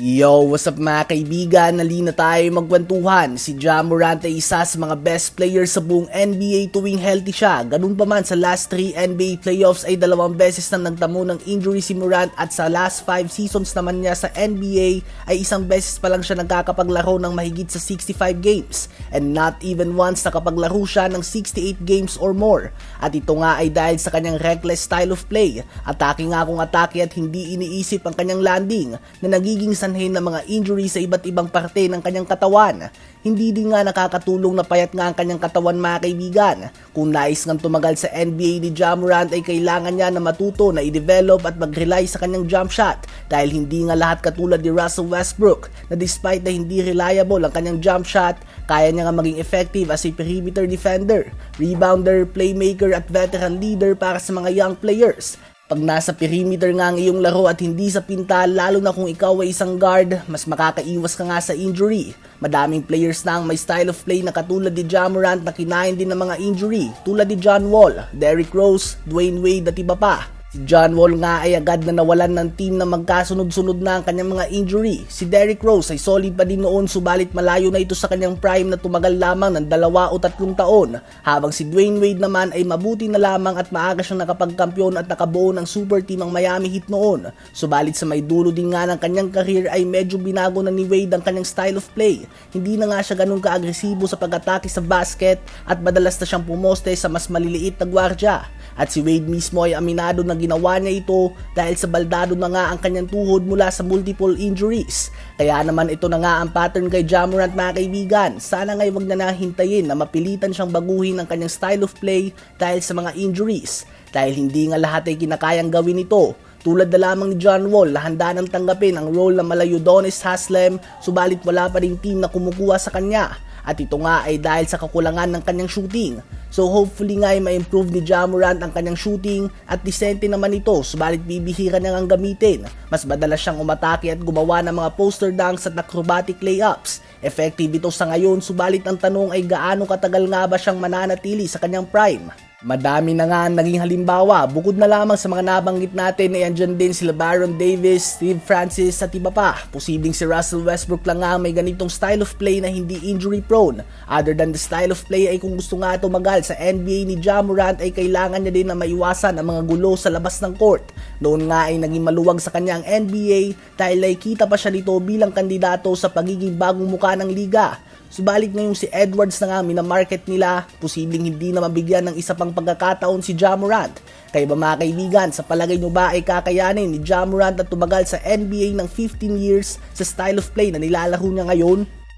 Yo, what's up mga kaibigan? Nalina tayo magkwentuhan. Si Ja Morant ay isa sa mga best players sa buong NBA tuwing healthy siya. Ganun pa man sa last 3 NBA playoffs ay 2 beses na nagtamo ng injury si Morant at sa last 5 seasons naman niya sa NBA ay 1 beses pa lang siya nagkakapaglaro ng mahigit sa 65 games and not even once nakapaglaro siya ng 68 games or more. At ito nga ay dahil sa kanyang reckless style of play. Atake nga kung atake at hindi iniisip ang kanyang landing na nagiging sanhin ng mga injury sa iba't ibang parte ng kanyang katawan. Hindi din nga nakakatulong na payat nga ang kanyang katawan mga kaibigan. Kung nais ngang tumagal sa NBA ni Ja Morant ay kailangan niya na matuto na i-develop at mag-rely sa kanyang jump shot dahil hindi nga lahat katulad ni Russell Westbrook na despite na hindi reliable ang kanyang jump shot, kaya niya nga maging effective as a perimeter defender, rebounder, playmaker at veteran leader para sa mga young players. Pag nasa perimeter nga ang iyong laro at hindi sa pinta, lalo na kung ikaw ay isang guard, mas makakaiwas ka nga sa injury. Madaming players na ang may style of play na katulad ni Ja Morant na kinain din ng mga injury, tulad ni John Wall, Derrick Rose, Dwayne Wade at iba pa. Si John Wall nga ay agad na nawalan ng team na magkasunod-sunod na ang kanyang mga injury. Si Derrick Rose ay solid pa din noon subalit malayo na ito sa kanyang prime na tumagal lamang ng 2 o 3 taon. Habang si Dwayne Wade naman ay mabuti na lamang at maaga siyang nakapagkampiyon at nakabuo ng super team ang Miami Heat noon. Subalit sa may dulo din nga ng kanyang career ay medyo binago na ni Wade ang kanyang style of play. Hindi na nga siya ganun ka-agresibo sa pag-atake sa basket at madalas na siyang pumoste sa mas maliliit na gwardya. At si Wade mismo ay aminado na ginawa niya ito dahil sa baldado na nga ang kanyang tuhod mula sa multiple injuries. Kaya naman ito na nga ang pattern kay Ja Morant mga kaibigan. Sana nga'y wag na nahintayin na mapilitan siyang baguhin ang kanyang style of play dahil sa mga injuries. Dahil hindi nga lahat ay kinakayang gawin ito. Tulad na lamang ni John Wall na handa nang tanggapin ang role ng Udonis Haslem subalit wala pa ring team na kumukuha sa kanya. At ito nga ay dahil sa kakulangan ng kanyang shooting. So hopefully nga ay ma-improve ni Ja Morant ang kanyang shooting at disente naman ito subalit bibihira niya ang gamitin. Mas madalas siyang umatake at gumawa ng mga poster dunks at acrobatic layups. Effective ito sa ngayon subalit ang tanong ay gaano katagal nga ba siyang mananatili sa kanyang prime? Madami na nga ang naging halimbawa, bukod na lamang sa mga nabanggit natin ay andyan din sila Baron Davis, Steve Francis at iba pa. Posibleng si Russell Westbrook lang nga may ganitong style of play na hindi injury prone. Other than the style of play ay kung gusto nga tumagal sa NBA ni Ja Morant ay kailangan niya din na maiwasan ang mga gulo sa labas ng court. Noon nga ay naging maluwag sa kanyang NBA dahil ay kita pa siya nito bilang kandidato sa pagiging bagong muka ng liga. Subalit ngayong si Edwards na nga minamarket nila, posibleng hindi na mabigyan ng isa pang pagkakataon si Ja Morant. Kaya ba mga kaibigan, sa palagay nyo ba ay kakayanin ni Ja Morant na tumagal sa NBA ng 15 years sa style of play na nilalaro niya ngayon?